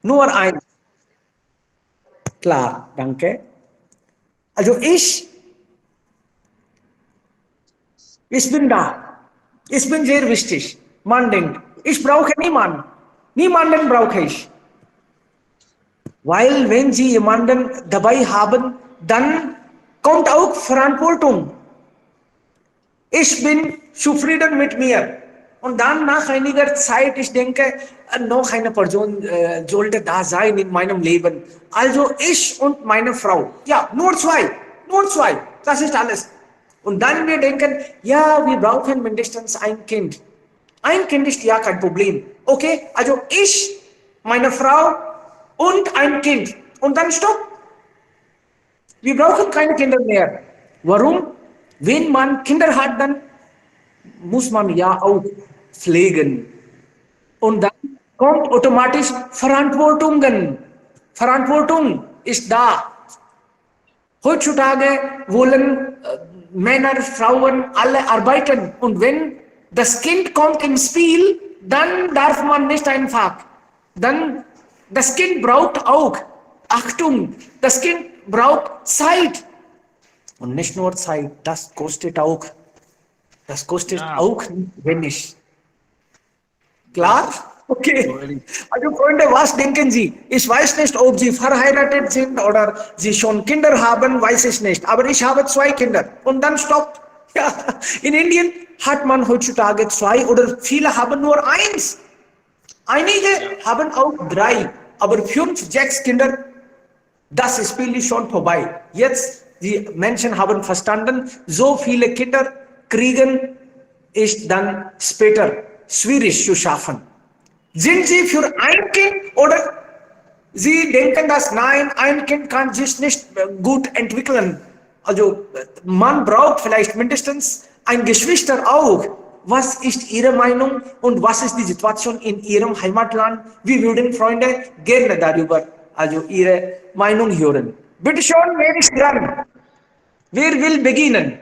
Nur eins. Klar, danke. Also ich bin da. Ich bin sehr wichtig. Man denkt, ich brauche niemanden. Niemanden brauche ich. Weil wenn Sie jemanden dabei haben, dann kommt auch Verantwortung. Ich bin zufrieden mit mir. Und dann nach einiger Zeit, ich denke, noch eine Person sollte da sein in meinem Leben. Also ich und meine Frau. Ja, nur zwei. Nur zwei. Das ist alles. Und dann wir denken, ja, wir brauchen mindestens ein Kind. Ein Kind ist ja kein Problem. Okay, also ich, meine Frau und ein Kind. Und dann stopp. Wir brauchen keine Kinder mehr. Warum? Wenn man Kinder hat, dann muss man ja auch pflegen. Und dann kommt automatisch Verantwortungen. Verantwortung ist da. Heutzutage wollen Männer, Frauen alle arbeiten. Und wenn das Kind kommt ins Spiel, dann darf man nicht einfach. Dann, das Kind braucht auch Achtung. Das Kind braucht Zeit. Und nicht nur Zeit, das kostet auch. Das kostet Ja, auch nicht wenig. das Klar? ist Okay. völlig. Also Freunde, was denken Sie? Ich weiß nicht, ob Sie verheiratet sind oder Sie schon Kinder haben, weiß ich nicht. Aber ich habe zwei Kinder. Und dann stoppt. Ja, in Indien hat man heutzutage zwei oder viele haben nur eins. Einige Ja, haben auch drei. Aber fünf, sechs Kinder, das Spiel ist schon vorbei. Jetzt, die Menschen haben verstanden, so viele Kinder kriegen ist dann später schwierig zu schaffen. Sind Sie für ein Kind oder Sie denken, dass nein, ein Kind kann sich nicht gut entwickeln? Also man braucht vielleicht mindestens ein Geschwister auch. Was ist Ihre Meinung und was ist die Situation in Ihrem Heimatland? Wir würden Freunde gerne darüber, also Ihre Meinung hören. Bitte schon, wer ist dran? Wer will beginnen?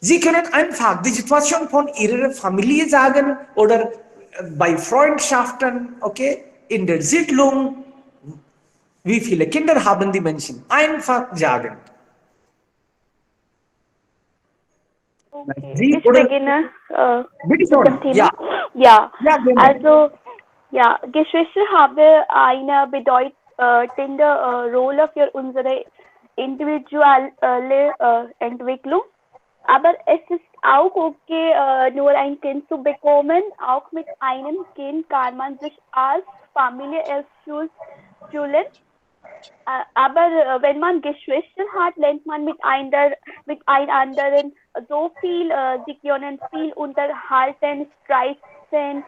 Sie können einfach die Situation von Ihrer Familie sagen oder bei Freundschaften, okay, in der Siedlung, wie viele Kinder haben die Menschen? Einfach sagen. Okay, Sie ich oder beginne bitte mit dem schon, ja, Thema. Ja, ja, gerne. also ja, Geschwister haben eine bedeutende Rolle für unsere individuelle Entwicklung. Aber es ist auch okay, nur ein Kind zu bekommen. Auch mit einem Kind kann man sich als Familie erfüllen. Aber wenn man Geschwister hat, lernt man mit einem anderen so viel, sie können viel unterhalten, streiten,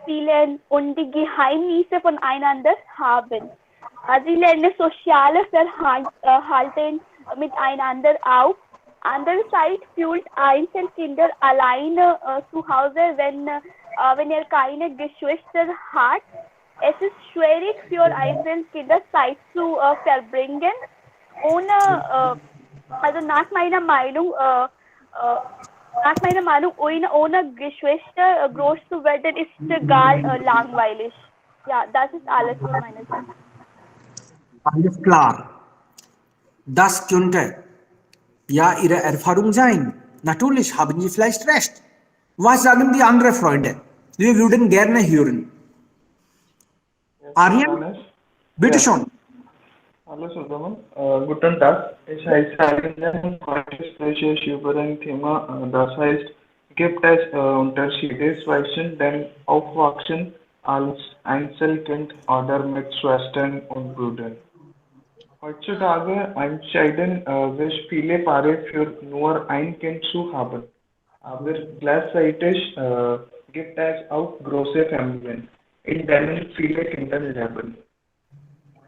spielen und die Geheimnisse voneinander haben. Sie lernen soziale Verhalten miteinander auf. Andererseits fühlt Einzelkinder alleine zu Hause, wenn er keine Geschwister hat. Es ist schwierig für Einzelkinder Zeit zu verbringen, ohne, also nach meiner Meinung ohne Geschwister groß zu werden, ist gar langweilig. Ja, das ist alles von meiner Seite. Alles klar. Das könnte ja Ihre Erfahrung sein. Natürlich haben Sie vielleicht recht. Was sagen die anderen Freunde? Wir würden gerne hören. Yes, Aryan, Ramesh. bitte Ja, schon. hallo Suleiman. Guten Tag. Ich heiße Arvind und heute spreche ich über ein Thema, das heißt, gibt es Unterschiede zwischen dem Aufwachsen als Einzelkind oder mit Schwestern und Brüdern? Heutzutage entscheiden sich viele Paare für nur ein Kind zu haben. Aber gleichzeitig gibt es auch große Familien, in denen viele Kinder leben.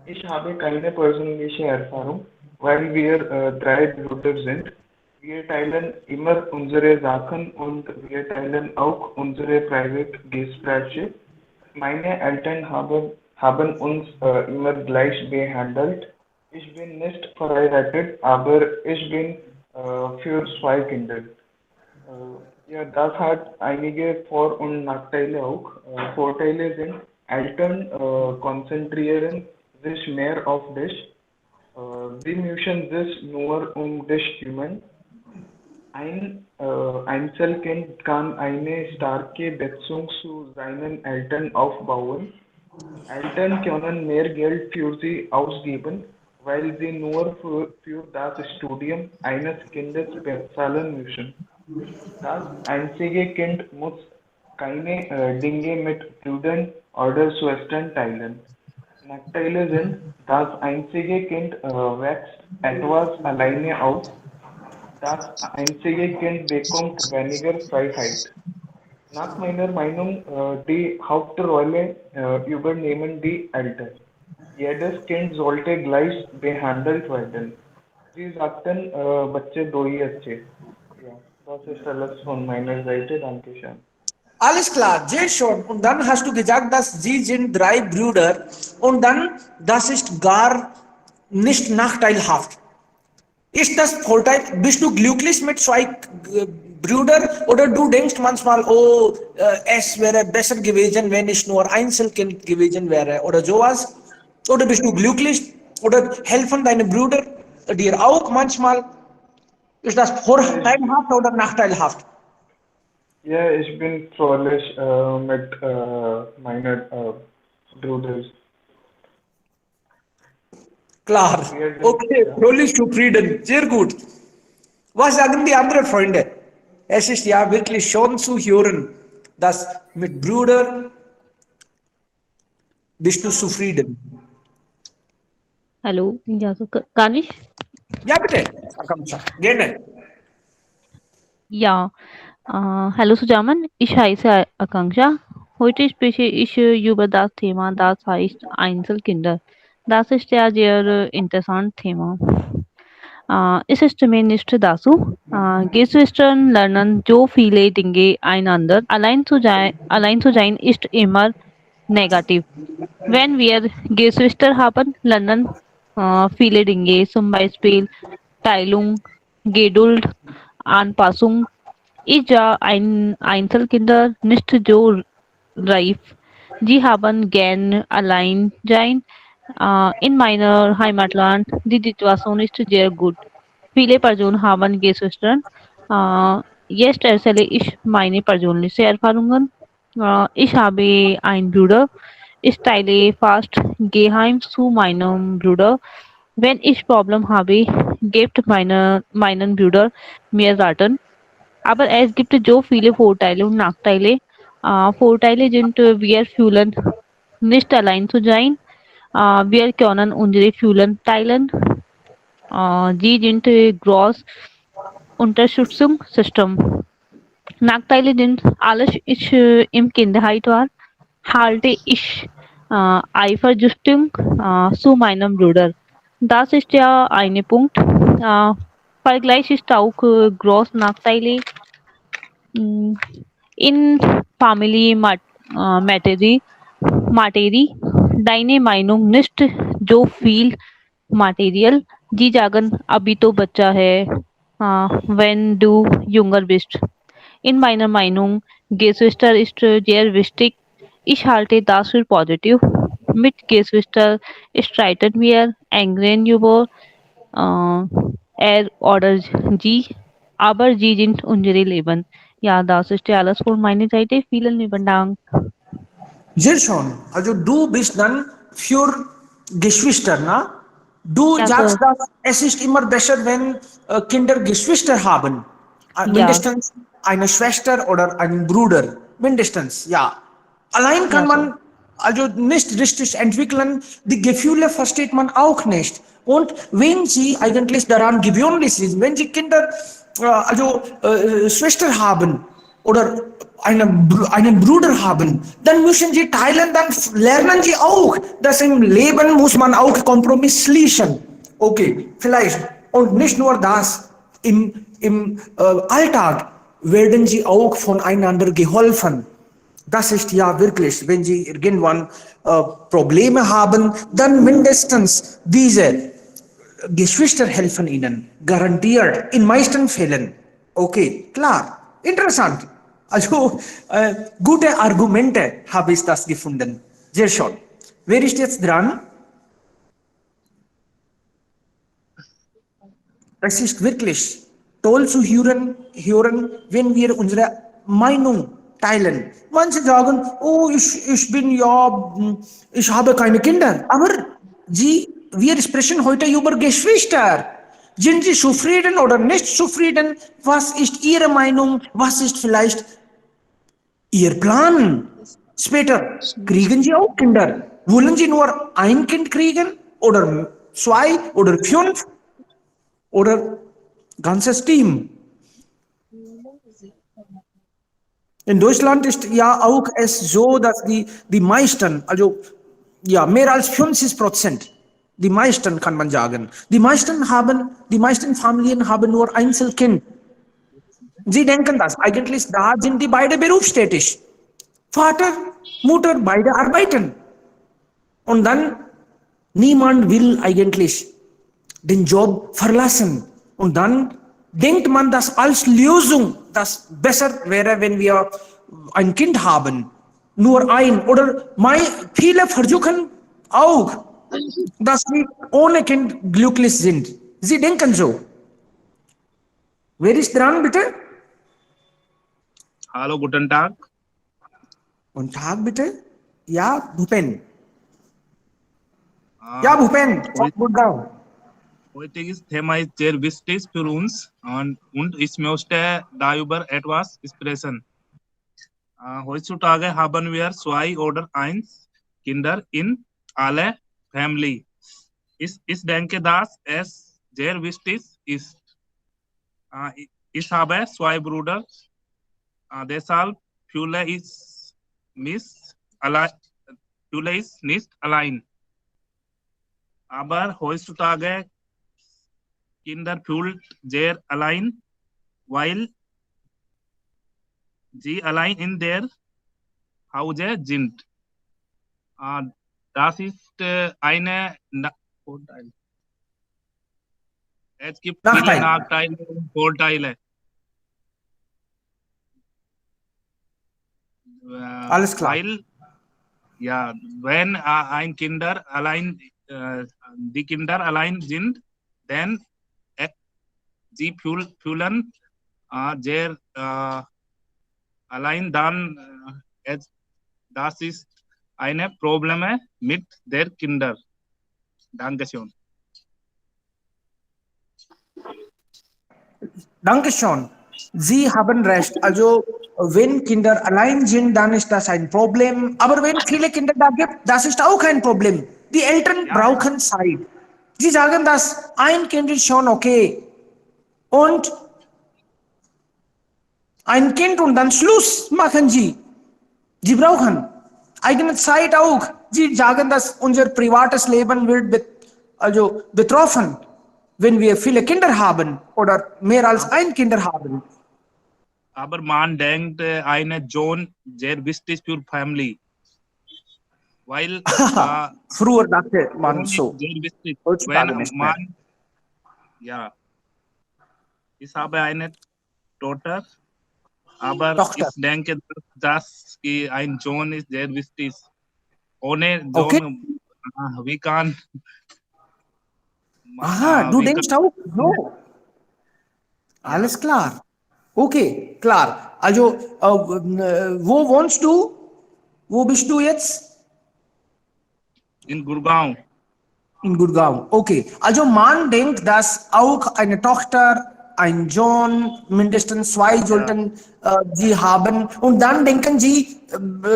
Ich habe keine persönliche Erfahrung, weil wir drei Brüder sind. Wir teilen immer unsere Sachen und wir teilen auch unsere Privatgespräche. Meine Eltern haben uns immer gleich behandelt. Ich bin nicht verheiratet, aber ich bin für zwei Kinder. Ja, das hat einige Vor- und Nachteile auch. Vorteile sind, Eltern konzentrieren sich mehr auf dich. Sie müssen sich nur dich kümmern. Ein Einzelkind kann eine starke Beziehung zu seinen Eltern aufbauen. Eltern können mehr Geld für sie ausgeben, weil sie nur für das Studium eines Kindes bezahlen müssen. Das einzige Kind muss keine Dinge mit Brüdern oder Schwestern teilen. Nachteile sind, das einzige Kind wächst etwas alleine auf. Das einzige Kind bekommt weniger Freiheit. Nach meiner Meinung, die Hauptrolle übernehmen die Eltern. Jedes Kind sollte gleich behandelt werden. Sie sagten, बच्चे दो ही अच्छे. Ja, das ist alles von meiner Seite. Dankeschön. Alles klar, sehr schön. Und dann hast du gesagt, dass sie sind drei Brüder. Und dann, das ist gar nicht nachteilhaft. Ist das Vorteil, bist du glücklich mit zwei Brüdern oder du denkst manchmal, oh, es wäre besser gewesen, wenn ich nur Einzelkind gewesen wäre oder sowas? Oder bist du glücklich oder helfen deine Brüder dir auch manchmal? Ist das vorteilhaft oder nachteilhaft? Ja, ich bin fröhlich mit meinen Brüdern. Klar. Wir sind, Okay, ja. fröhlich zufrieden. Sehr gut. Was sagen die anderen Freunde? Es ist ja wirklich schon zu hören, dass mit Brüdern bist du zufrieden. Hallo, ja, so kann ich? Ja, bitte. Akanksha. Gerne. Ja, hallo zusammen, ich heiße Akanksha. Heute spreche ich über das Thema, das heißt Einzelkinder. Das ist ja sehr interessantes Thema. Es ist zumindest dazu. Geschwistern lernen so viele Dinge einander. Allein zu sein ist immer negativ. Wenn wir Geschwister haben, lernen viele Dinge, zum Beispiel Teilung, Geduld, Anpassung. Ist ja ein Einzelkinder nicht so reif. Sie haben gern allein sein. In meiner Heimatland, die Situation ist sehr gut. Viele Personen haben Geschwister. Jetzt erzähle ich meine persönlichen Erfahrungen. Ich habe einen Bruder. Ich teile fast geheim zu meinem Bruder. Wenn ich Problem habe, gibt meinen Bruder mir Raten. Aber es gibt so viele Vorteile und Nachteile. Vorteile sind, wir fühlen nicht allein zu sein. Wir können unsere Fühlen teilen. Sie sind groß Unterstützungssystem. Nachteile sind, alles ist im Kindheit war, halte ich Eifersuchtung zu meinem Bruder. Das ist ja ein Punkt. Vergleich ist auch groß Nachteile. Mm, In Family Materie, deine Meinung nicht जो viel Material, जी जागन अभी तो बच्चा है, wenn du jünger bist. In meiner Meinung, Geschwister ist sehr wichtig. Ich halte das für positiv. Mit Geschwister streiten wir, ärgern über er oder sie, aber sie sind unsere Leben. Ja, das ist ja alles von meiner Seite. Vielen lieben Dank. Sehr schön. Also du bist dann für Geschwister, na? Du Ja, so, sagst, dass es ist immer besser, wenn Kinder Geschwister haben. ja, Mindestens eine Schwester oder einen Bruder. Mindestens, ja. Allein kann ja, so. man also nicht richtig entwickeln. Die Gefühle versteht man auch nicht. Und wenn sie eigentlich daran gewöhnt sind, wenn sie Kinder, Schwester haben oder einen Bruder haben, dann müssen sie teilen, dann lernen sie auch, dass im Leben muss man auch Kompromiss schließen. Okay, vielleicht. Und nicht nur das, im Alltag werden sie auch voneinander geholfen. Das ist ja wirklich, wenn Sie irgendwann Probleme haben, dann mindestens diese Geschwister helfen Ihnen, garantiert, in meisten Fällen. Okay, klar, interessant. Also gute Argumente habe ich das gefunden. Sehr schön. Wer ist jetzt dran? Es ist wirklich toll zu hören, wenn wir unsere Meinung teilen. Manche sagen, oh, ich bin ja, ich habe keine Kinder. Aber wir sprechen heute über Geschwister. Sind sie zufrieden oder nicht zufrieden? Was ist ihre Meinung? Was ist vielleicht ihr Plan? Später kriegen sie auch Kinder. Wollen sie nur ein Kind kriegen? Oder 2 oder 5? Oder ganzes Team? In Deutschland ist ja auch es so, dass die meisten, also ja, mehr als 50%, die meisten kann man sagen, die meisten Familien haben nur Einzelkind. Sie denken das, eigentlich da sind die beide berufstätig. Vater, Mutter, beide arbeiten. Und dann niemand will eigentlich den Job verlassen. Und dann denkt man das als Lösung, dass besser wäre, wenn wir ein Kind haben. Nur ein. Oder viele versuchen auch, dass sie ohne Kind glücklich sind. Sie denken so. Wer ist dran, bitte? Hallo, guten Tag. Guten Tag, bitte. Ja, Bhupen. Ja, Bhupen, von Gurgaon. Heutiges Thema ist sehr wichtig für uns und ich möchte darüber etwas sprechen. Heutzutage haben wir 2 oder 1 Kinder in alle Family. Ich denke, dass es sehr wichtig ist. Ich habe 2 Brüder, deshalb fühle ich nicht allein. Aber heutzutage Kinder fühlt sehr allein, weil sie allein in der Hause sind. Das ist eine Vorteil. Es gibt viele Nachteile und Vorteile. Alles klar. Weil, ja, wenn die Kinder allein sind, dann sie fühlen sehr allein, dann das ist eine Probleme mit der Kinder. Dankeschön. Dankeschön. Sie haben recht. Also, wenn Kinder allein sind, dann ist das ein Problem. Aber wenn viele Kinder da gibt, das ist auch ein Problem. Die Eltern brauchen Zeit. Sie sagen, dass ein Kind ist schon okay. Und ein Kind und dann Schluss machen sie. Sie brauchen eigene Zeit auch. Sie sagen, dass unser privates Leben wird betroffen, wenn wir viele Kinder haben oder mehr als ein Kind haben. Aber man denkt, eine Sohn sehr wichtig für Family. Weil früher dachte man so. Sehr wichtig. Heutzutage nicht mehr. Ja, ich habe eine Tochter, aber ich denke, dass ein Sohn ist sehr wichtig. Ohne Sohn, wie kann... Aha, du denkst auch so. Alles klar. Okay, klar. Also, wo wohnst du? Wo bist du jetzt? In Gurgaon. In Gurgaon, okay. Also man denkt, dass auch eine Tochter, ein Sohn, mindestens 2 sollten sie haben. Und dann denken sie,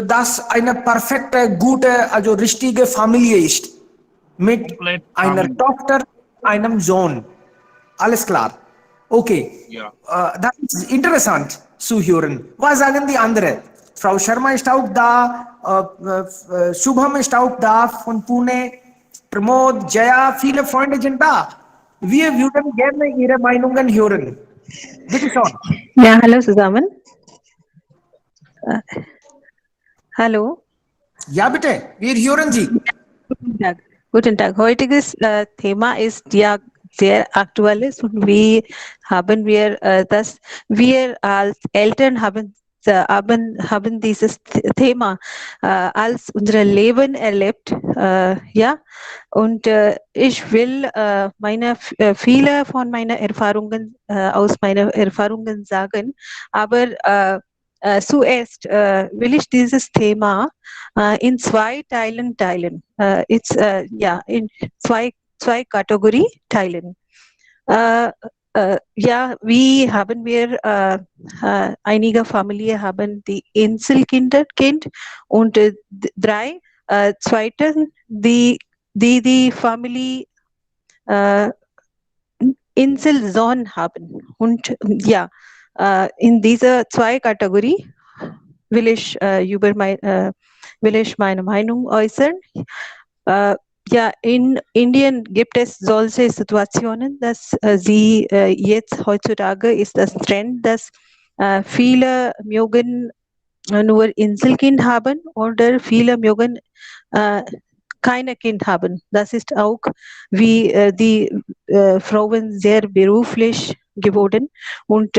dass eine perfekte, gute, also richtige Familie ist. Mit einer Tochter, einem Sohn. Alles klar. Okay. Ja. Das ist interessant zu hören. Was sagen die anderen? Frau Sharma ist auch da, Shubham ist auch da von Pune, Pramod, Jaya, viele Freunde sind da. Wir würden gerne Ihre Meinungen hören. Bitte schon. Ja, hallo zusammen. Hallo. Ja, bitte, wir hören Sie. Guten Tag. Guten Tag. Heutiges Thema ist ja sehr aktuell ist und wie haben wir wir als Eltern haben haben dieses Thema als unser Leben erlebt, ja, und ich will viele von meinen Erfahrungen aus meinen Erfahrungen sagen, aber zuerst will ich dieses Thema in zwei Teilen teilen. In zwei Kategorien teilen. Ja, wie haben wir einige Familien haben die Kind und drei zweitens die Familie Inselsohn haben. Und ja, in dieser zwei Kategorie will ich meine Meinung äußern. Ja, in Indien gibt es solche Situationen, dass jetzt heutzutage ist das Trend, dass viele mögen nur Inselkind haben oder viele mögen keine Kind haben. Das ist auch, wie die Frauen sehr beruflich geworden und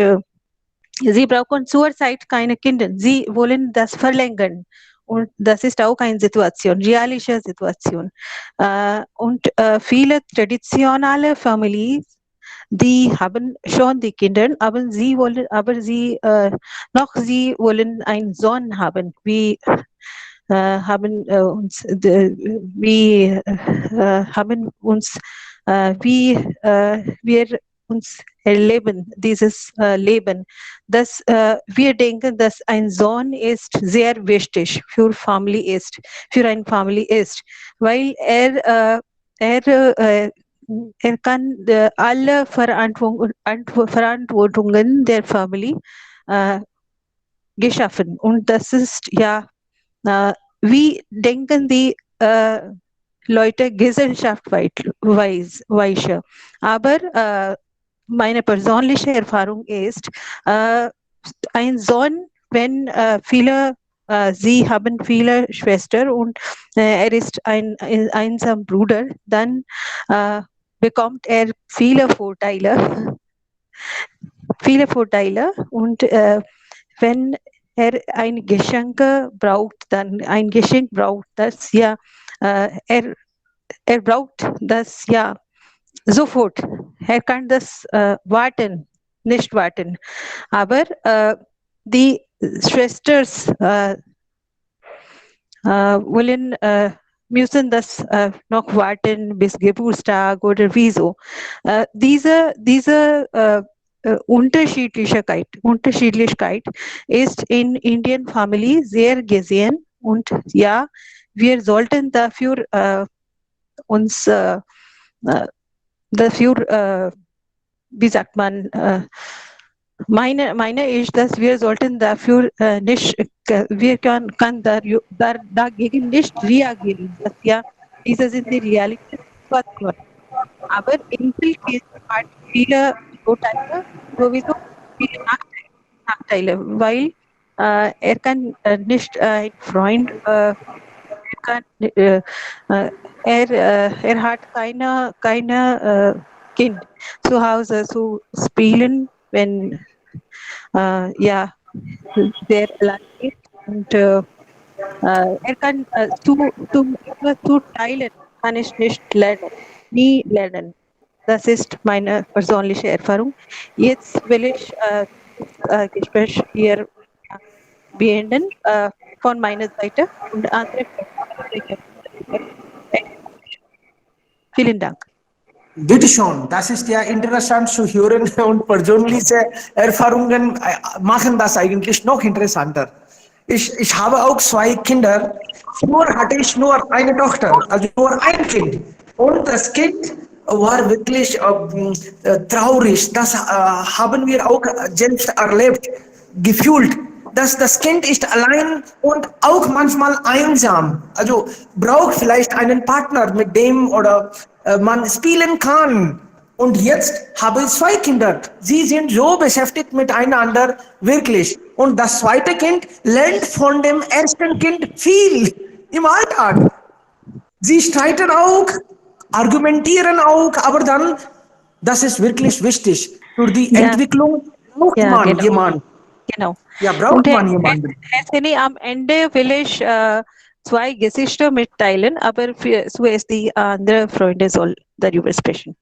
sie brauchen zurzeit keine Kinder. Sie wollen das verlängern. Und das ist auch eine Situation, realistische Situation. Und viele traditionelle Familien, die haben schon die Kinder, aber sie wollen einen Sohn haben. Wir haben uns wir uns erleben, dieses Leben, dass wir denken, dass ein Sohn ist sehr wichtig für eine Familie ist, weil er kann alle Verantwortungen der Familie geschaffen. Und das ist ja, wie denken die Leute gesellschaftsweise. Aber meine persönliche Erfahrung ist, ein Sohn, wenn sie haben viele Schwestern und er ist ein einsamer Bruder, dann bekommt er viele Vorteile und wenn er ein Geschenk braucht, das ja, er braucht das ja sofort. Er kann das nicht warten. Aber die Schwestern müssen das noch warten bis Geburtstag oder wieso. Diese Unterschiedlichkeit ist in Indian Family sehr gesehen und ja, wir sollten dafür uns wie sagt man, meine ist, dass wir sollten dafür wir kann dagegen nicht reagieren. Dass, ja, diese sind die realistische Situation. Aber Inselkind hat viele Vorteile, sowieso viele Nachteile, weil er kann nicht ein Freund, er hat keine Kind zu Hause zu spielen, wenn ja, der allein ist und er kann zu teilen, kann ich nie lernen. Das ist meine persönliche Erfahrung. Jetzt will ich das Gespräch hier beenden von meiner Seite und andere. Vielen Dank. Bitte schon, das ist ja interessant zu hören und persönliche Erfahrungen machen das eigentlich noch interessanter. Ich habe auch zwei Kinder. Früher hatte ich nur eine Tochter, also nur ein Kind. Und das Kind war wirklich traurig. Das haben wir auch selbst erlebt, gefühlt. Dass das Kind ist allein und auch manchmal einsam. Also braucht vielleicht einen Partner, mit dem oder man spielen kann. Und jetzt habe ich zwei Kinder. Sie sind so beschäftigt miteinander, wirklich. Und das zweite Kind lernt von dem ersten Kind viel im Alltag. Sie streiten auch, argumentieren auch, aber dann, das ist wirklich wichtig für die Entwicklung. Braucht man jemanden. Genau. Ja, braucht man jemanden. Hätte am Ende will ich zwei Gesichter mitteilen, aber so ist die andere Freunde soll darüber sprechen.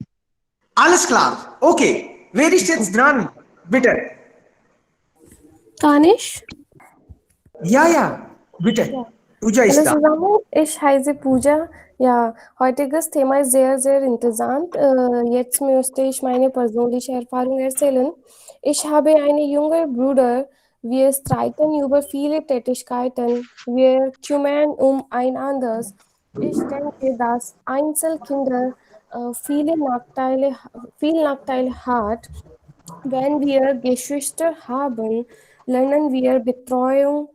Alles klar. Okay. Wer ist jetzt dran? Bitte. Danish? Ja, bitte. Ja. Pooja Hallo ist da. zusammen, ich heiße Pooja. Ja, heutiges Thema ist sehr, sehr interessant. Jetzt möchte ich meine persönliche Erfahrung erzählen. Ich habe einen jüngeren Bruder. Wir streiten über viele Tätigkeiten. Wir kümmern einander. Ich denke, dass Einzelkinder viele Nachteile hat. Wenn wir Geschwister haben, lernen wir Betreuung,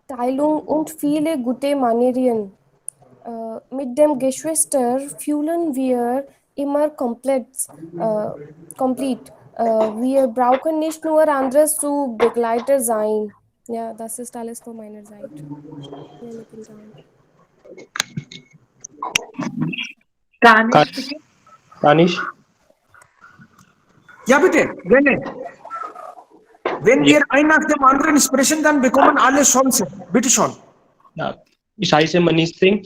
Teilung und viele gute Manieren. Mit dem Geschwister fühlen wir immer komplett. Wir brauchen nicht nur anderes zu Begleiter sein. Ja, das ist alles von meiner Seite. Nehme ich an. Danish? Ja, bitte. Gerne. Wenn wir ein nach dem anderen sprechen, dann bekommen alle Chancen. Bitte schon. Ja, ich heiße Manish Singh.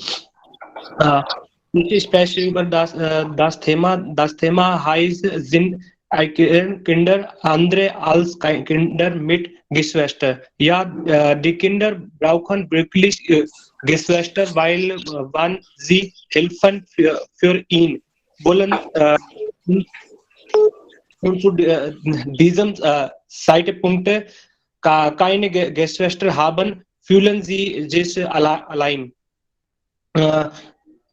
Ich spreche über das Thema. Das Thema heißt, sind Kinder andere als Kinder mit Geschwister? Ja, die Kinder brauchen wirklich Geschwister, weil wann sie helfen für ihn wollen. Und zu diesem Zeitpunkt keine Geschwister haben, fühlen sie sich allein.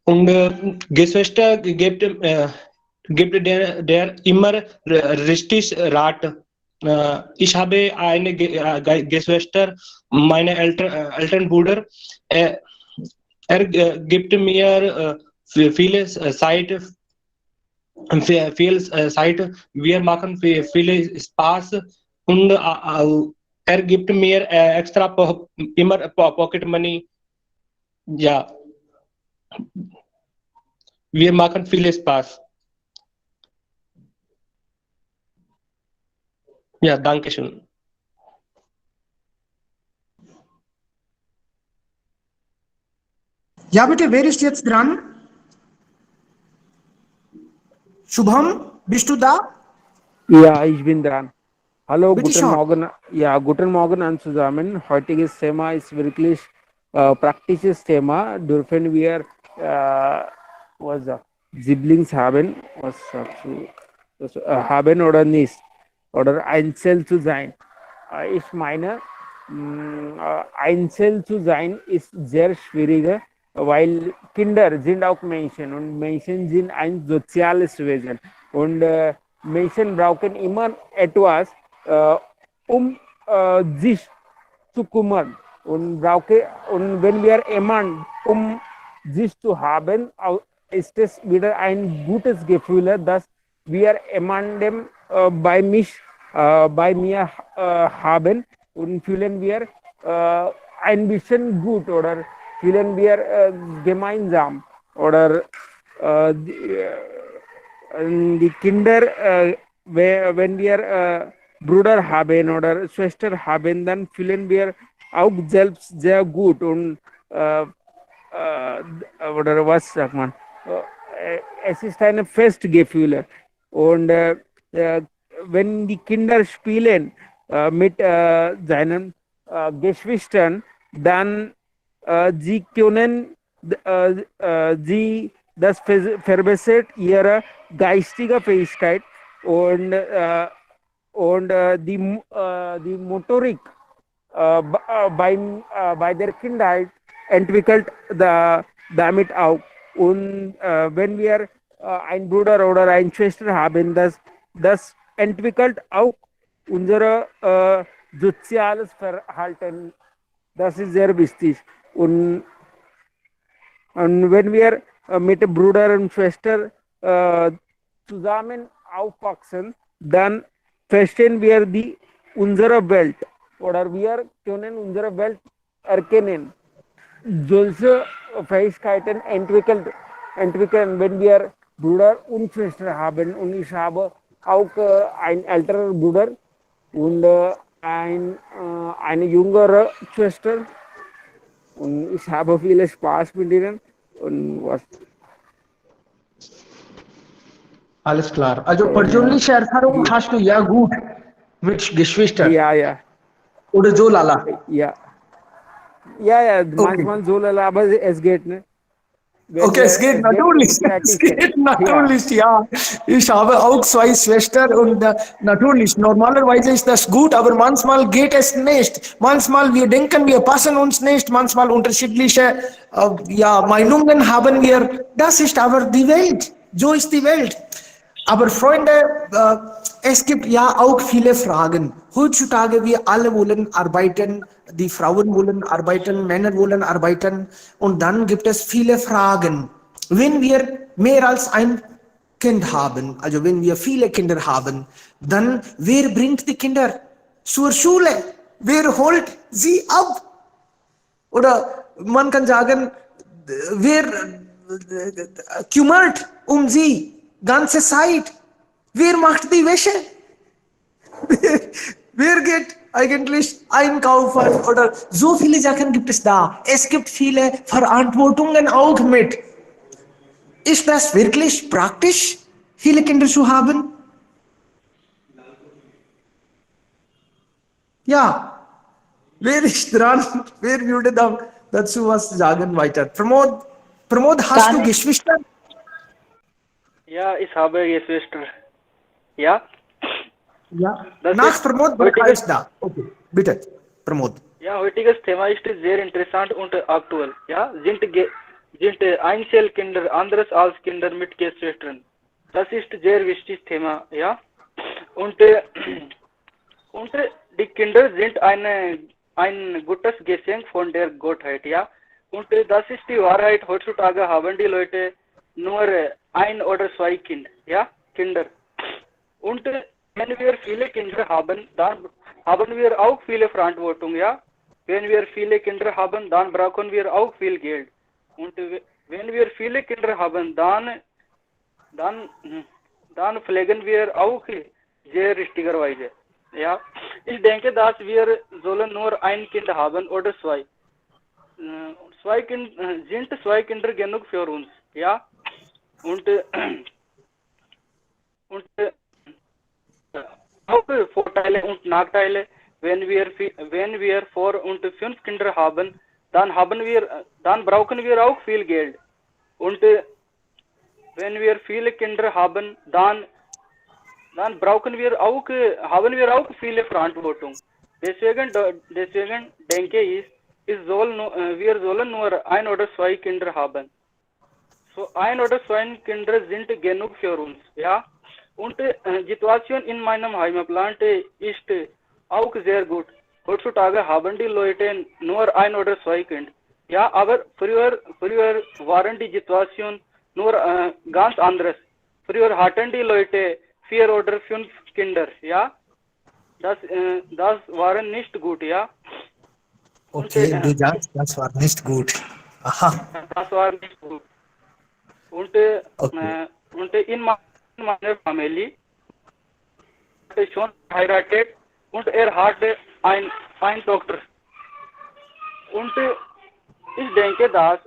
Und Geschwister gibt der immer richtig Rat. Ich habe eine Geschwister, meine älteren Bruder. Er gibt mir viele Zeit. Wir machen viel Spaß und er gibt mir extra immer Pocket Money. Ja, wir machen viel Spaß. Ja, danke schön. Ja, bitte, wer ist jetzt dran? Shubham, bist du da? Ja, ich bin dran. Hallo, Bitte guten schon. Morgen. Ja, guten Morgen an zusammen. Heutiges Thema ist wirklich praktisches Thema. Dürfen wir Siblings haben, haben oder nicht? Oder einzeln zu sein? Ich meine, einzeln zu sein ist sehr schwieriger, weil Kinder sind auch Menschen und Menschen sind ein soziales Wesen. Und Menschen brauchen immer etwas, sich zu kümmern. Und wenn wir jemanden, sich zu haben, ist es wieder ein gutes Gefühl, dass wir jemanden bei mir haben und fühlen wir ein bisschen gut oder fühlen wir gemeinsam oder die Kinder, wenn wir Bruder haben oder Schwester haben, dann fühlen wir auch selbst sehr gut und oder was sagt man? Es ist ein Festgefühl und wenn die Kinder spielen mit seinen Geschwistern, dann sie können das verbessert ihre geistige Fähigkeit und die Motorik bei der Kindheit entwickelt damit auch. Und wenn wir einen Bruder oder eine Schwester haben, das entwickelt auch unser soziales Verhalten. Das ist sehr wichtig. Und wenn wir mit Bruder und Schwester zusammen aufwachsen, dann verstehen wir unsere Welt oder wir können unsere Welt erkennen. Solche Fähigkeiten entwickeln, wenn wir Bruder und Schwester haben. Und ich habe auch einen älteren Bruder und eine jüngere Schwester und ich habe viel Spaß mit ihnen und was. Alles klar. Also persönliche Erfahrung hast du ja gut mit Geschwistern Ja. oder so lala. Ja, manchmal so, aber es geht nicht. Okay, es geht natürlich. Es geht natürlich, ja. Ich habe auch zwei Schwestern und natürlich, normalerweise ist das gut, aber manchmal geht es nicht. Manchmal wir denken, wir passen uns nicht, manchmal unterschiedliche Meinungen haben wir. Das ist aber die Welt. So ist die Welt. Aber Freunde, es gibt ja auch viele Fragen. Heutzutage wir alle wollen arbeiten, die Frauen wollen arbeiten, Männer wollen arbeiten und dann gibt es viele Fragen. Wenn wir mehr als ein Kind haben, also wenn wir viele Kinder haben, dann wer bringt die Kinder zur Schule? Wer holt sie ab? Oder man kann sagen, wer kümmert um sie? Ganze Zeit. Wer macht die Wäsche? Wer geht eigentlich einkaufen? Oder so viele Sachen gibt es da. Es gibt viele Verantwortungen auch mit. Ist das wirklich praktisch, viele Kinder zu haben? Ja. Wer ist dran? Wer würde dazu was sagen weiter? Pramod, hast du Geschwister? Ja, ich habe Geschwister. Ja? Ja. Das Nach ist Pramod ist da. Okay, bitte, Pramod. Ja, heutiges Thema ist sehr interessant und aktuell. Ja, sind Einzelkinder anders als Kinder mit Geschwistern. Das ist sehr wichtiges Thema. Ja, und die Kinder sind ein gutes Geschenk von der Gottheit. Ja, und das ist die Wahrheit. Heutzutage haben die Leute nur ein oder zwei Kinder. Und wenn wir viele Kinder haben, dann haben wir auch viele Verantwortung, ja. Wenn wir viele Kinder haben, dann brauchen wir auch viel Geld. Und wenn wir viele Kinder haben, dann pflegen wir auch sehr richtigerweise. Ja. Ich denke, dass wir sollen nur ein Kind haben oder zwei. Sind zwei Kinder genug für uns, ja. Und auch Vorteile und Nachteile, wenn wir 4 und 5 Kinder haben, dann brauchen wir auch viel Geld. Und wenn wir viele Kinder haben, dann haben wir auch viele Verantwortung. Deswegen denke ich, wir sollen nur ein oder zwei Kinder haben. So ein oder zwei Kinder sind genug für uns, ja. Und Situation in meinem Heimatland ist auch sehr gut. Heutzutage haben die Leute nur ein oder zwei Kinder. Ja, aber früher waren die Situation nur ganz anderes. Früher hatten die Leute 4 oder 5 Kinder, ja. Das waren nicht gut, ja. Okay, du sagst, das war nicht gut. Aha. Das war nicht gut. Und in meiner Familie schon heiratet und hat eine Tochter. Und ich denke, dass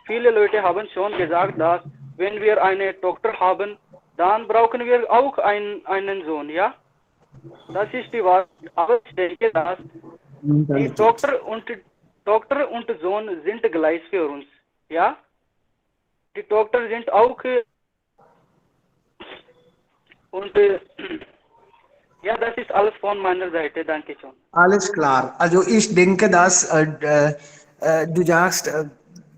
viele Leute haben schon gesagt, dass wenn wir eine Tochter haben, dann brauchen wir auch einen Sohn, ja? Das ist die Wahrheit. Aber ich denke, dass die Tochter und Sohn sind gleich für uns, ja? Die Tochter sind auch und ja, das ist alles von meiner Seite. Danke schon. Alles klar. Also ich denke, dass du sagst,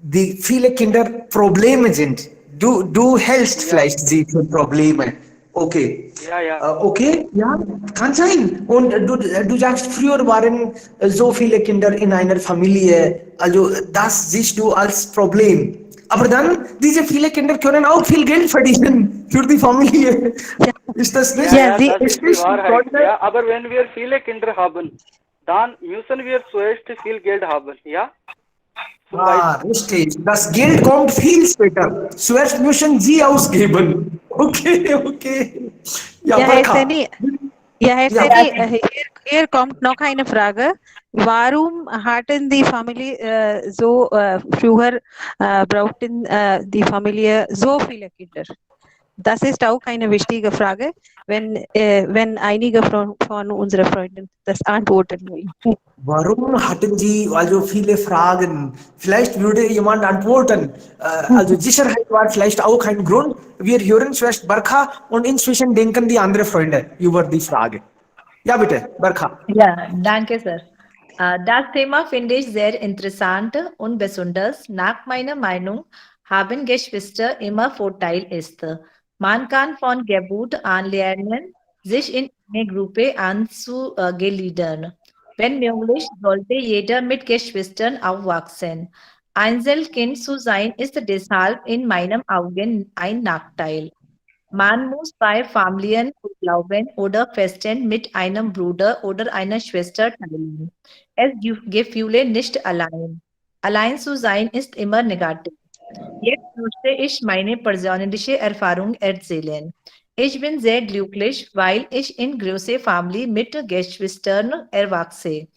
die viele Kinder Probleme sind. Du hältst vielleicht sie für Probleme. Okay. Ja. Okay, ja, kann sein. Und du sagst, früher waren so viele Kinder in einer Familie. Also das siehst du als Problem. Aber dann, diese viele Kinder können auch viel Geld verdienen für die Familie. Ja. Ist das nicht? Ja, das ist die Wahrheit. Ja, aber wenn wir viele Kinder haben, dann müssen wir zuerst viel Geld haben, ja? Richtig. Das Geld kommt viel später. Zuerst müssen Sie ausgeben. Okay. Ja, Herr Seni, Ja, Herr Ja. Seni, hier kommt noch eine Frage. Warum hatten die Familie früher brauchten die Familie so viele Kinder? Das ist auch eine wichtige Frage, wenn einige von unseren Freunden das antworten wollen. Warum hatten Sie also viele Fragen? Vielleicht würde jemand antworten. Also Sicherheit war vielleicht auch ein Grund. Wir hören zuerst Barkha und inzwischen denken die anderen Freunde über die Frage. Ja, bitte, Barkha. Ja, danke, Sir. Das Thema finde ich sehr interessant und besonders nach meiner Meinung haben Geschwister immer Vorteil ist. Man kann von Geburt an lernen, sich in eine Gruppe anzugliedern. Wenn möglich, sollte jeder mit Geschwistern aufwachsen. Einzelkind zu sein ist deshalb in meinen Augen ein Nachteil. Man muss bei Familien Glauben oder Festen mit einem Bruder oder einer Schwester teilen. Es gefühle nicht allein. Allein zu sein ist immer negativ. Jetzt möchte ich meine persönliche Erfahrung erzählen. Ich bin sehr glücklich, weil ich in großer Familie mit Geschwistern erwachse.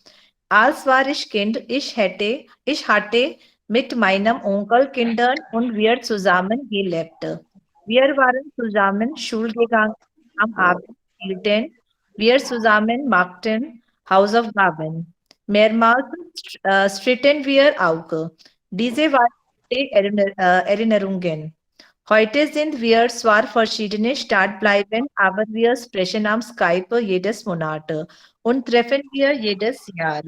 Als war ich Kind, ich hatte mit meinem Onkel Kindern und wir zusammen gelebt. Wir waren zusammen Schule gegangen, am Abend spielten, wir zusammen machten Hausaufgaben. Mehrmals stritten wir auch. Diese waren die Erinnerungen. Heute sind wir zwar verschiedene Stadtbleiben, aber wir sprechen am Skype jedes Monat und treffen wir jedes Jahr.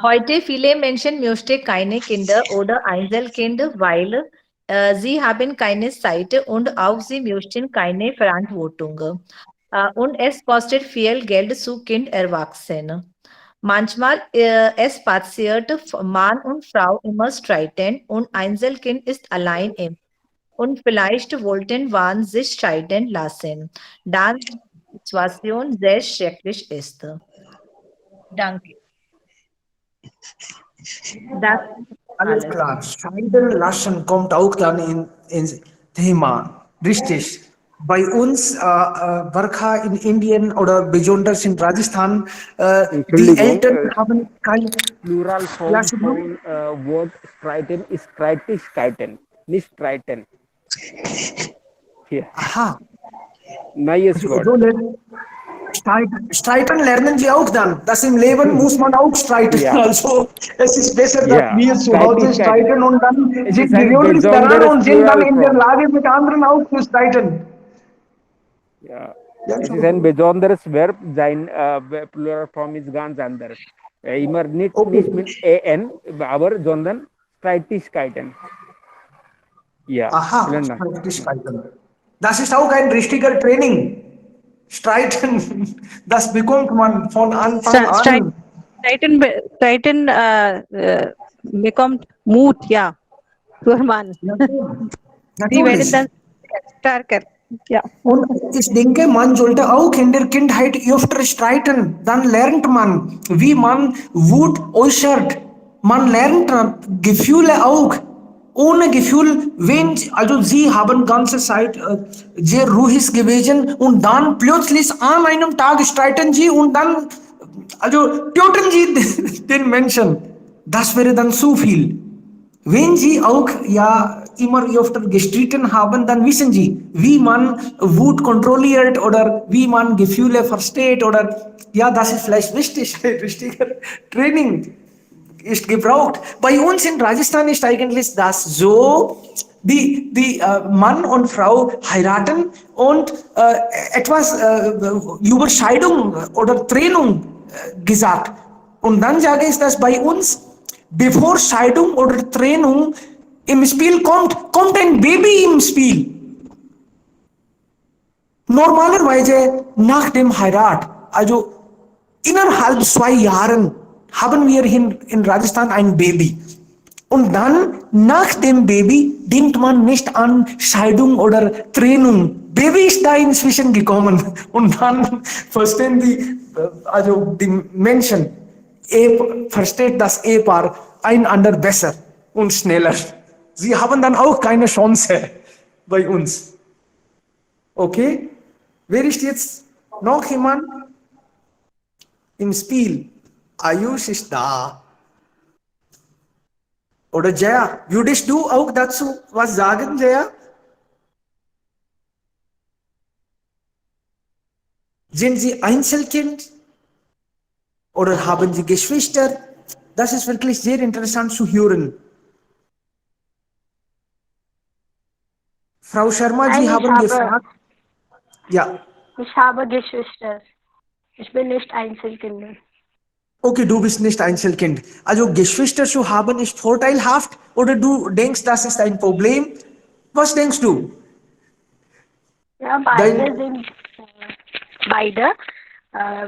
Heute viele Menschen möchten keine Kinder oder Einzelkinder, weil sie haben keine Zeit und auch sie möchten keine Verantwortung. Und es kostet viel Geld zu Kind erwachsen. Manchmal es passiert, Mann und Frau immer streiten und Einzelkind ist allein im. Und vielleicht wollten man sich scheiden lassen, dann die Situation sehr schrecklich ist. Danke. Das Alles alles. klar. Scheiden lassen kommt auch dann ins Thema. Richtig. Bei uns, Barkha in Indien oder besonders in Rajasthan, die Entschuldigung, Eltern haben kein Plural Ja, Form Entschuldigung. von Wort streiten ist Streitigkeiten, nicht streiten. Hier, Aha. neues So, Wort. streiten lernen wir auch dann. Das im Leben muss man auch streiten. Ja. Also es ist besser, dass Ja, wir zu Hause Streitigkeiten. streiten und dann Es sind ist ein gewöhnlich daran besonderes und sind dann in der Pluralform. Lage, mit anderen auch zu streiten. Ja. Ja, Es ist ein besonderes Verb, sein Pluralform ist ganz anders. Immer nicht mit en, aber sondern Streitigkeiten. Ja, Aha, vielen Dank. Streitigkeiten. Das ist auch ein richtiger Training. Streiten, das bekommt man von Anfang an. Streiten bekommt Mut, ja, für Mann. Sie werden Natürlich. dann stärker. Ja. Und ich denke, man sollte auch in der Kindheit öfter streiten. Dann lernt man, wie man Wut äußert. Man lernt Gefühle auch. Ohne Gefühl, also sie haben ganze Zeit sehr ruhig gewesen und dann plötzlich an einem Tag streiten sie und dann, also töten sie den Menschen. Das wäre dann zu viel. Wenn Sie auch ja immer öfter gestritten haben, dann wissen Sie, wie man Wut kontrolliert oder wie man Gefühle versteht oder ja, das ist vielleicht wichtig, richtiger Training ist gebraucht. Bei uns in Rajasthan ist eigentlich das so, die Mann und Frau heiraten und etwas über Scheidung oder Trennung gesagt. Und dann sage ich, dass bei uns, bevor Scheidung oder Trennung im Spiel kommt ein Baby im Spiel. Normalerweise nach dem Heirat, also innerhalb 2 Jahren, haben wir in Rajasthan ein Baby. Und dann, nach dem Baby, denkt man nicht an Scheidung oder Trennung. Baby ist da inzwischen gekommen. Und dann verstehen die Menschen, versteht das Ehepaar einander besser und schneller. Sie haben dann auch keine Chance bei uns. Okay? Wer ist jetzt noch jemand im Spiel? Ayush ist da. Oder Jaya. Würdest du auch dazu was sagen, Jaya? Sind Sie Einzelkind? Oder haben Sie Geschwister? Das ist wirklich sehr interessant zu hören. Frau Sharma, Sie haben gefragt. Ja. Ich habe Geschwister. Ich bin nicht Einzelkind. Okay, du bist nicht Einzelkind. Also Geschwister zu haben ist vorteilhaft oder du denkst, das ist ein Problem? Was denkst du? Ja, beide sind beide.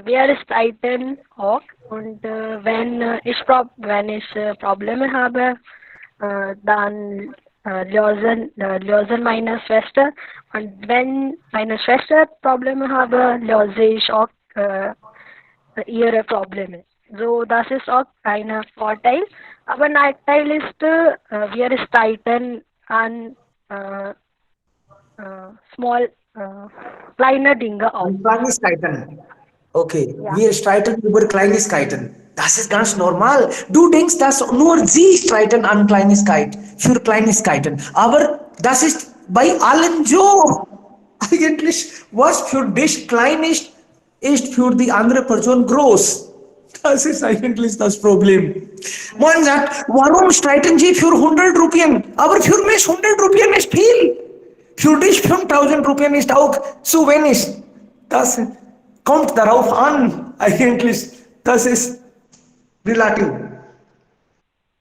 Wir streiten auch und wenn ich Probleme habe, dann lösen meine Schwester und wenn meine Schwester Probleme habe, löse ich auch ihre Probleme. So, das ist auch ein Vorteil. Aber Nachteil ist, wir streiten an kleine Dinge auch. Kleinigkeiten. Okay, wir streiten über Kleinigkeiten. Das ist ganz normal. Du denkst, dass nur sie streiten an für Kleinigkeiten. Aber das ist bei allen so. Eigentlich, was für dich klein ist für die andere Person groß. Das ist eigentlich das Problem. Man sagt, warum streiten Sie für 100 Rupien? Aber für mich 100 Rupien ist viel. Für dich 5000 Rupien ist auch zu wenig. Das kommt darauf an, eigentlich. Das ist relativ.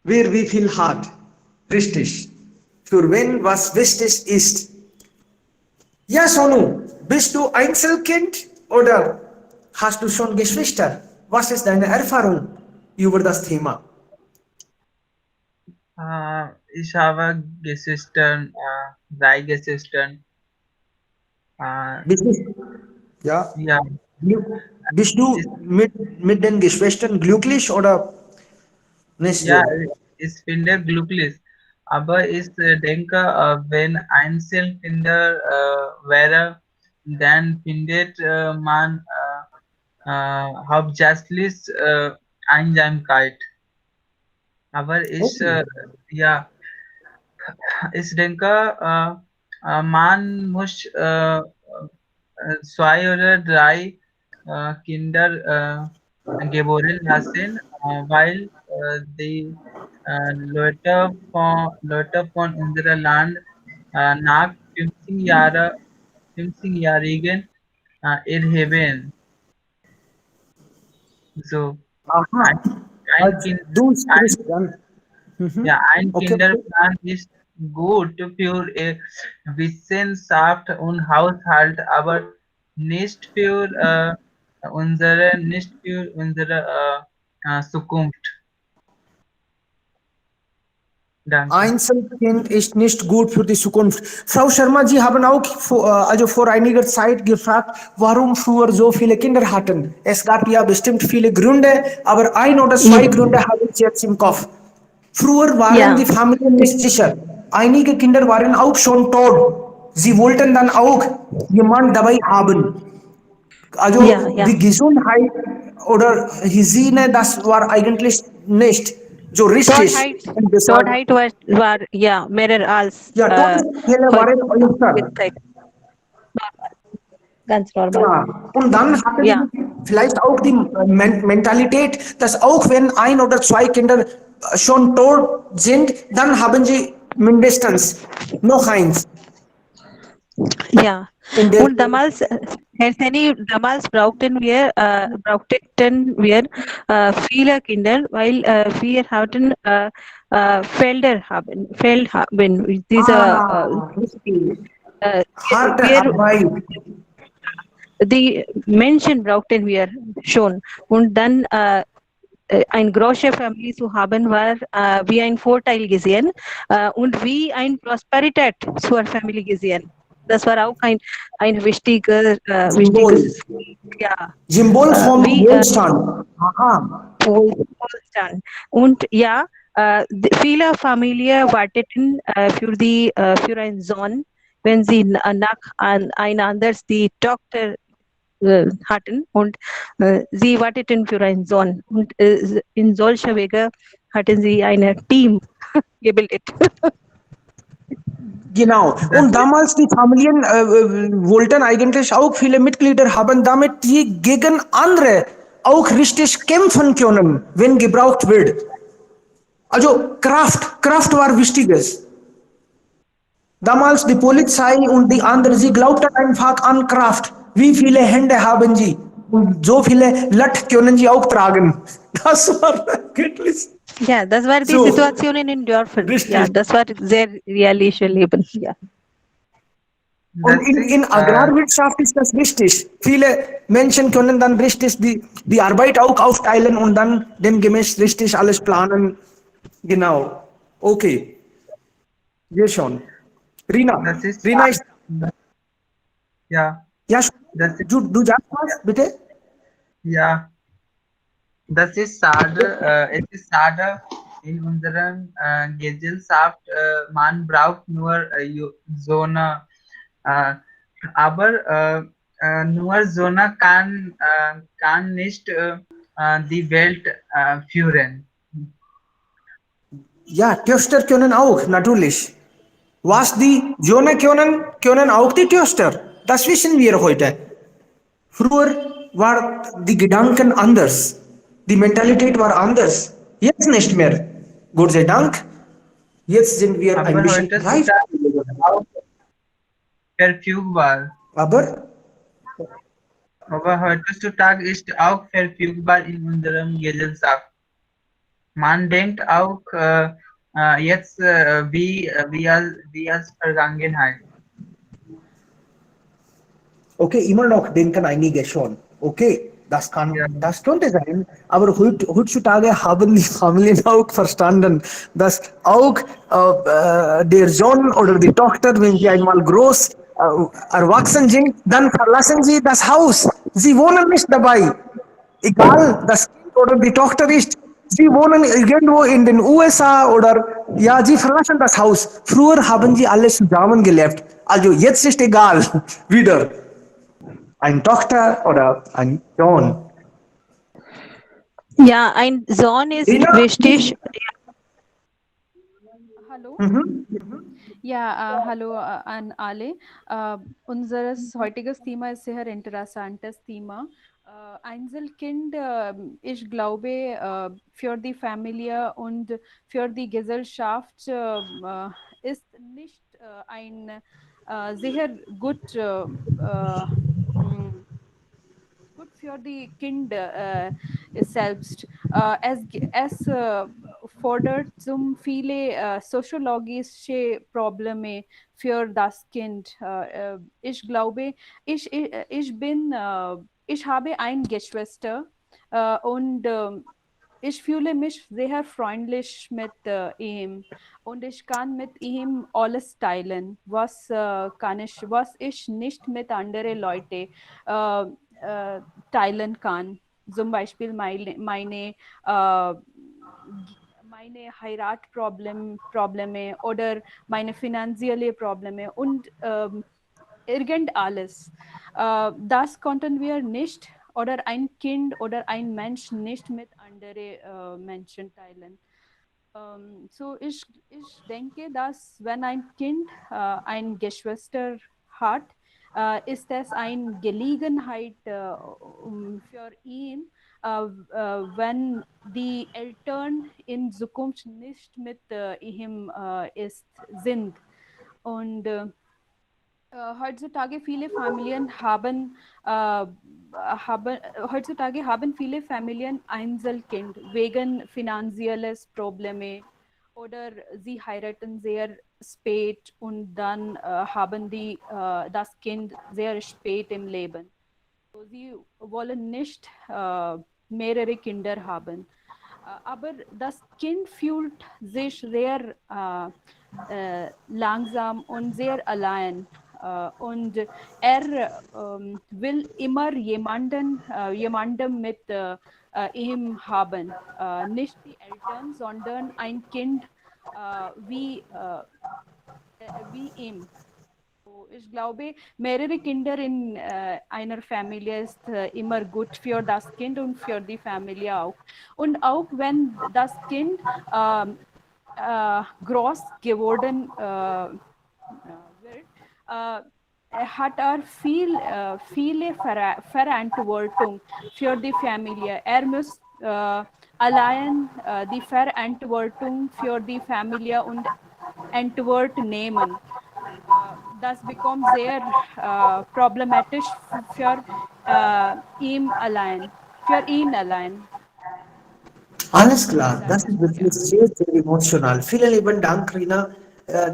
Wer wie viel hat. Richtig. Für wen was wichtig ist. Ja, Sonu, bist du Einzelkind oder hast du schon Geschwister? Was ist deine Erfahrung über das Thema? Ich habe Geschwister, 3 Geschwister. Ja. Ja, Bist du mit den Geschwistern glücklich oder nicht so? ja, ich finde glücklich. Aber ich denke, wenn Einzelkinder wäre, dann findet man hauptsächlich Einsamkeit. Aber ich, ja, ich denke, man muss 2 oder 3 Kinder geboren lassen, weil die Leute von unserem Land nach 50-Jährigen erheben. So, ein Kind, ein Kinderplan ist gut für Wissenschaft und Haushalt, aber nicht für unsere Zukunft. Danke. Einzelkind ist nicht gut für die Zukunft. Frau Sharma, Sie haben auch vor einiger Zeit gefragt, warum früher so viele Kinder hatten. Es gab ja bestimmt viele Gründe, aber 1 oder 2 Gründe habe ich jetzt im Kopf. Früher waren die Familien nicht sicher. Einige Kinder waren auch schon tot. Sie wollten dann auch jemanden dabei haben. Also die Gesundheit oder Hygiene, das war eigentlich nicht so richtig. Todheit war mehr als Todesfälle waren öfter. Ganz normal. Ja. Und dann hatten sie vielleicht auch die Mentalität, dass auch wenn 1 oder 2 Kinder schon tot sind, dann haben sie mindestens noch eins. Ja, und damals, Herr Seni, damals brauchten wir viele Kinder, weil wir hatten Felder haben. Die Menschen brauchten wir schon. Und dann eine große Familie zu haben, war wie ein Vorteil gesehen und wie eine Prosperität zur Familie gesehen. Das war auch ein wichtiges Symbol vom Wohlstand. Wohlstand. Und viele Familien warteten für einen Sohn, wenn sie nach ein anderes die Tochter hatten und sie warteten für einen Sohn. Und in solcher Wege hatten sie ein Team gebildet. Genau. Und damals die Familien wollten eigentlich auch viele Mitglieder haben, damit die gegen andere auch richtig kämpfen können, wenn gebraucht wird. Also Kraft war Wichtiges. Damals die Polizei und die anderen, sie glaubten einfach an Kraft. Wie viele Hände haben sie? Und so viele Latt können sie auch tragen. Das war wirklich. Ja, das war die So. Situation in den Dörfern. Richtig. Ja, das war sehr realistisches Leben. Ja. Und in Agrarwirtschaft ist das wichtig. Viele Menschen können dann richtig die Arbeit auch aufteilen und dann demgemäß richtig alles planen. Genau. Okay. Wir schon. Rina. Das ist Rina ist. ja. Ja, Das ist, du sagst was, bitte? ja. Das ist schade. Es ist schade in unserer Gesellschaft. Man braucht nur so eine, aber nur so eine kann nicht die Welt führen. Ja, Töchter können auch, natürlich. Was die Söhne können auch die Töchter. Das wissen wir heute. Früher war die Gedanken anders. Die Mentalität war anders. Jetzt nicht mehr. Gott sei Dank. Jetzt sind wir ein Aber bisschen reif. auch verfügbar. Aber Heutzutage ist auch verfügbar in unserem Gesellschaft. Man denkt auch jetzt wie als Vergangenheit. okay, immer noch denken einige schon. Okay, das könnte sein. Aber heutzutage haben die Familien auch verstanden, dass auch der Sohn oder die Tochter, wenn sie einmal groß erwachsen sind, dann verlassen sie das Haus. Sie wohnen nicht dabei. Egal, das Kind oder die Tochter ist, sie wohnen irgendwo in den USA oder ja, sie verlassen das Haus. Früher haben sie alles zusammen gelebt. Also jetzt ist egal. Wieder. Eine Tochter oder ein Sohn. Ja, ein Sohn ist wichtig. Hallo. Ja, hallo an alle. Unser heutiges Thema ist sehr interessantes Thema. Einzelkind, ich glaube, für die Familie und für die Gesellschaft ist nicht ein sehr gut für die Kinder selbst. Es fordert viele soziologische Probleme für das Kind. Ich glaube, ich habe eine Geschwister und ich fühle mich sehr freundlich mit ihm und ich kann mit ihm alles teilen, was ich nicht mit anderen Leuten teilen kann. Zum Beispiel meine Heiratprobleme oder meine finanzielle Probleme und irgend alles. Das konnten wir nicht oder ein Kind oder ein Mensch nicht mit anderen Menschen teilen. So ich denke, dass wenn ein Kind ein Geschwister hat, ist es eine Gelegenheit für ihn, wenn die Eltern in Zukunft nicht mit ihm sind. Und heutzutage viele Familien heutzutage haben viele Familien Einzelkind wegen finanzielles Probleme oder sie heiraten sehr spät und dann haben die das Kind sehr spät im Leben. So, sie wollen nicht mehrere Kinder haben. Aber das Kind fühlt sich sehr langsam und sehr allein. Und will immer jemandem mit ihm haben. Nicht die Eltern, sondern ein Kind wie ihm. So, ich glaube, mehrere Kinder in einer Familie ist immer gut für das Kind und für die Familie auch. Und auch wenn das Kind groß geworden wird, hat viele Verantwortung für die Familie. Muss allein die Verantwortung für die Familie und Antwort nehmen. Das bekommt sehr problematisch für ihn allein. Alles klar, das ist wirklich sehr, sehr emotional. Vielen lieben Dank, Rina.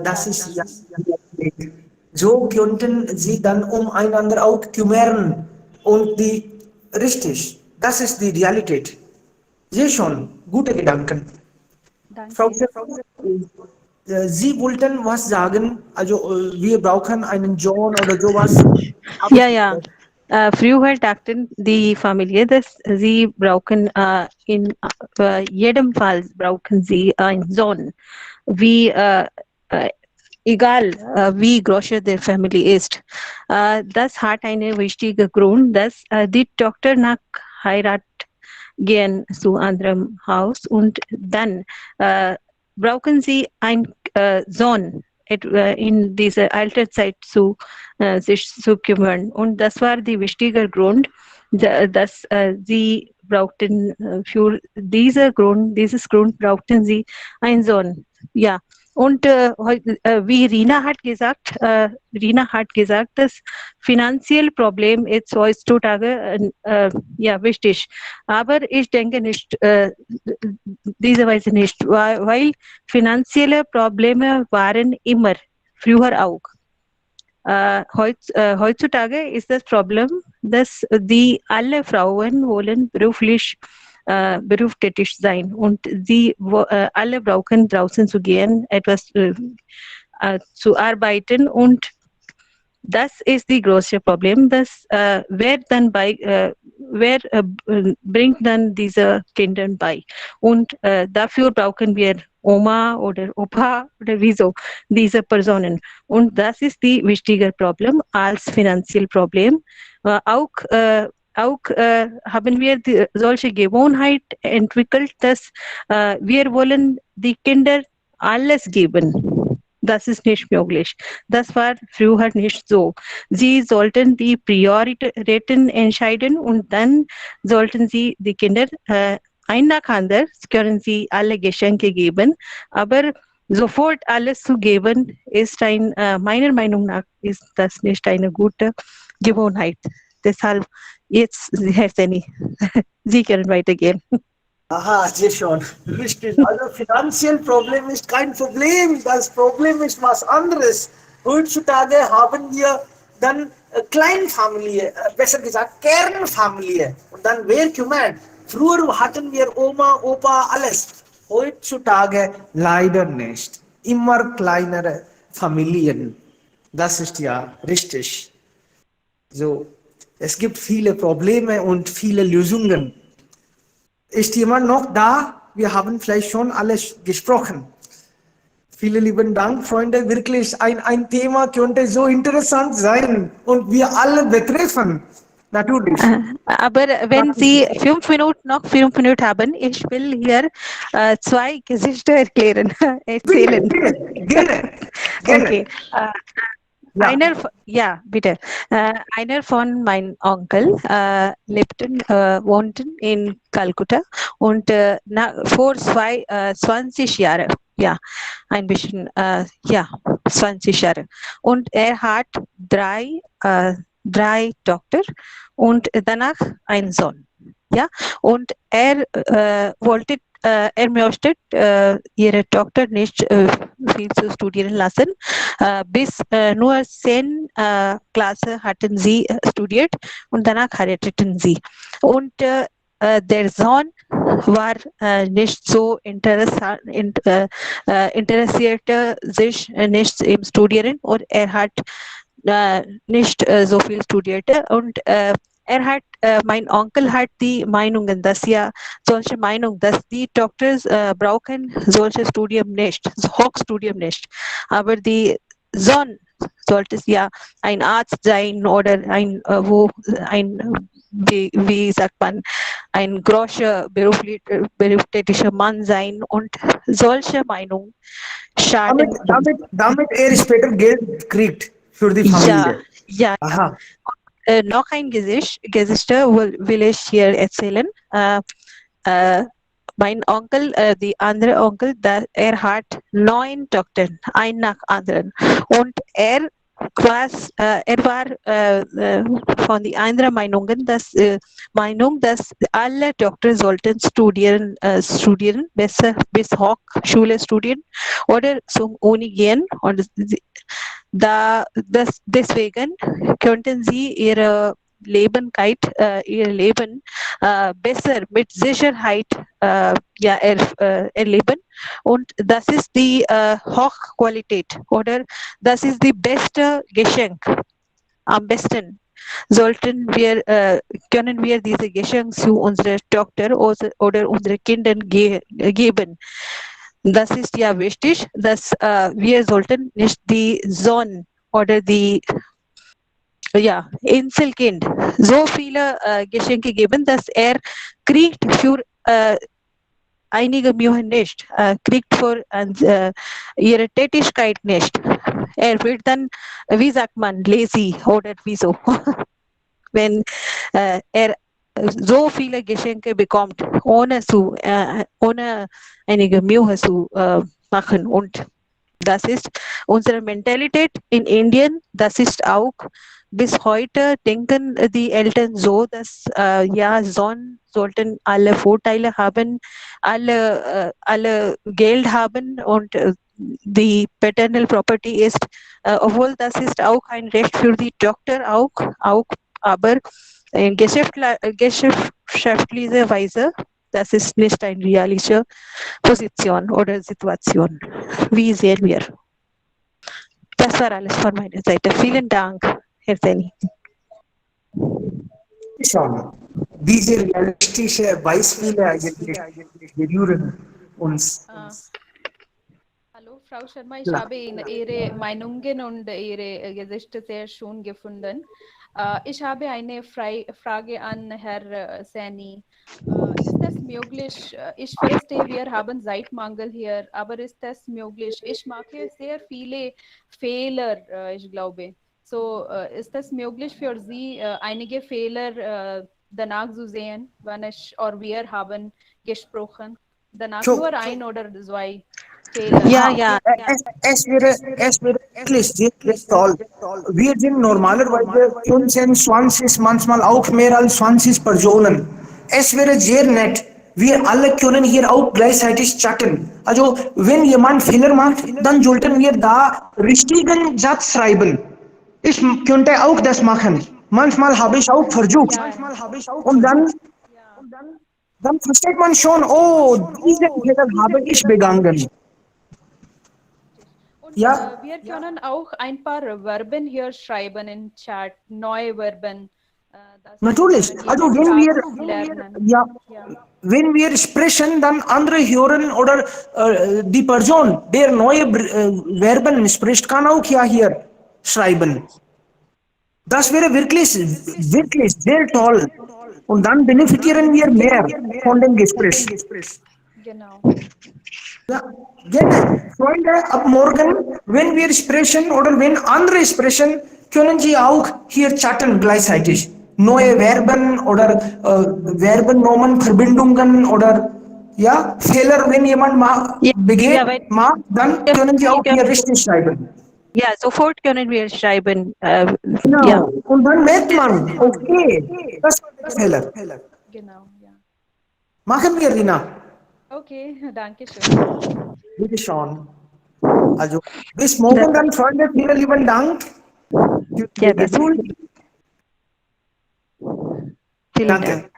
Das ist ja so könnten sie dann umeinander auch kümmern und die richtig, das ist die Realität. Sehr schon, gute Gedanken. Frau Sie wollten was sagen, also wir brauchen einen John oder sowas. Ja. Früher dachten die Familie, dass sie brauchen in jedem Fall brauchen sie einen Sohn. Wie egal wie groß der Familie ist. Das hat einen wichtigen Grund, dass die Tochter nach Heirat gehen zu anderem Haus und dann brauchen sie einen Sohn in dieser Alterszeit sich zu kümmern. Und das war der wichtige Grund, dass sie brauchten für dieses Grund brauchten sie einen Sohn. Ja. Und wie Rina hat gesagt, das finanzielle Problem ist heutzutage wichtig. Aber ich denke nicht, diese Weise nicht, weil finanzielle Probleme waren immer, früher auch. Heutzutage ist das Problem, dass alle Frauen wollen beruflich berufstätig sein und sie alle brauchen draußen zu gehen, etwas zu arbeiten und das ist das große Problem, dass wer bringt dann diese Kinder bei und dafür brauchen wir Oma oder Opa oder wieso diese Personen und das ist das wichtige Problem als finanzielles Problem. Auch haben wir solche Gewohnheit entwickelt, dass wir wollen die Kinder alles geben. Das ist nicht möglich. Das war früher nicht so. Sie sollten die Prioritäten entscheiden und dann sollten sie die Kinder ein nach anderen können sie alle Geschenke geben, aber sofort alles zu geben ist meiner Meinung nach ist das nicht eine gute Gewohnheit. Deshalb jetzt, Herr Seni, Sie können weitergehen. Aha, sehr schon. Richtig. Also finanziell Problem ist kein Problem. Das Problem ist was anderes. Heutzutage haben wir dann Kleinfamilie, besser gesagt Kernfamilie. Und dann wer kümmert? Früher hatten wir Oma, Opa, alles. Heutzutage leider nicht. Immer kleinere Familien. Das ist ja richtig. So, es gibt viele Probleme und viele Lösungen. Ist jemand noch da? Wir haben vielleicht schon alles gesprochen. Vielen lieben Dank, Freunde. Wirklich ein Thema könnte so interessant sein und wir alle betreffen. Natürlich. Aber wenn Sie 5 Minuten haben, ich will hier 2 Gesichter erzählen. Gerne. Okay. Bitte. Einer von meinem Onkel wohnte in Kalkutta und vor 20 Jahren, ein bisschen, 20 Jahre. Und er hat drei Töchter und danach einen Sohn. Ja, und er möchte ihre Tochter nicht viel zu studieren lassen. Bis nur 10 Klasse hatten sie studiert und danach heirateten sie. Und der Sohn war nicht so interessierte sich nicht im Studieren und er hat nicht so viel studierte und mein Onkel hat die Meinungen, dass dass die Tochter brauchen solches Studium nicht, Hochstudium nicht. Aber die Sohn sollte es ja ein Arzt sein oder wie sagt man, ein großer berufstätiger Mann sein, und solche Meinungen schaden. Damit später Geld kriegt für die Familie. Ja. Aha. Noch ein Geschichte will ich hier erzählen. Mein Onkel, die andere Onkel, er hat 9 Töchter, ein nach anderen. Und er war von den anderen Meinungen, dass alle Töchter sollten studieren, besser bis Hochschule studieren oder zum Uni gehen. Und deswegen könnten sie ihr Leben besser mit Sicherheit erleben, und das ist die Hochqualität oder das ist die beste Geschenk. Am besten können wir diese Geschenk zu unserer Tochter oder unseren Kindern geben. Das ist ja wichtig, dass wir sollten nicht die Sohn oder die Inselkind so viele Geschenke geben, dass er kriegt für einige Mühe nicht, kriegt für ihre Tätigkeit nicht. Er wird dann, wie sagt man, lazy oder wieso, wenn er so viele Geschenke bekommt, ohne einige Mühe zu machen. Und das ist unsere Mentalität in Indien. Das ist auch bis heute, denken die Eltern so, dass Sohn sollten alle Vorteile haben, alle Geld haben, und die paternal Property ist, obwohl das ist auch ein Recht für die Tochter auch, aber geschäftliche Weise, das ist nicht eine realistische Position oder Situation. Wie sehen wir? Das war alles von meiner Seite. Vielen Dank, Herr Seni. Schon. Diese realistische Beispiele eigentlich berühren uns. Hallo, Frau Sharma, ich habe Ihre Meinungen und Ihre Gesichter sehr schön gefunden. Ich habe eine Frage an Herr Seni. Ist es möglich, ich verstehe, wir haben Zeitmangel hier, aber ist es möglich? Ich mache sehr viele Fehler, ich glaube. So, ist es möglich für Sie, einige Fehler danach zu sehen, wenn wir haben gesprochen? Danach nur ein oder 2 Fehler. Ja. Es wäre wirklich sehr toll. Wir sind normalerweise 20, manchmal auch mehr als 20 Personen. Es wäre sehr nett. Wir alle können hier auch gleichzeitig chatten. Also, wenn jemand Fehler macht, dann sollten wir da richtigen Satz schreiben. Ich könnte auch das machen. Manchmal habe ich auch versucht. Und dann versteht man schon, diesen Fehler habe ich begangen. Und wir können auch ein paar Verben hier schreiben in Chat, neue Verben. Natürlich. Also wenn wir sprechen, dann andere hören oder die Person, der neue Verben spricht, kann auch hier schreiben. Das wäre wirklich sehr toll. Und dann benefitieren wir mehr von dem Gespräch. Genau. Ja, gerne. Freunde, ab morgen, wenn wir sprechen oder wenn andere sprechen, können Sie auch hier chatten gleichzeitig. Neue Verben oder Verbennomen, Verbindungen oder Fehler, wenn jemand begeht, dann können Sie auch hier richtig schreiben. Ja, sofort können wir schreiben. Genau. Ja. Und dann merkt man, okay, das war der Fehler. Genau, ja. Machen wir, Rina. Okay, danke schön. Bitte schon. Also, bis morgen dann, Freunde. Vielen lieben Dank. Ja, vielen Danke.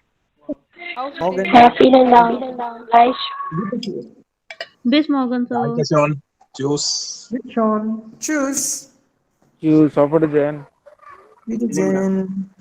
Morgen. Ja, vielen Dank. Gleich. Bis morgen, so. Danke schon. Tschüss. Bitte schon. Tschüss. Tschüss, auf Wiedersehen. Wiedersehen.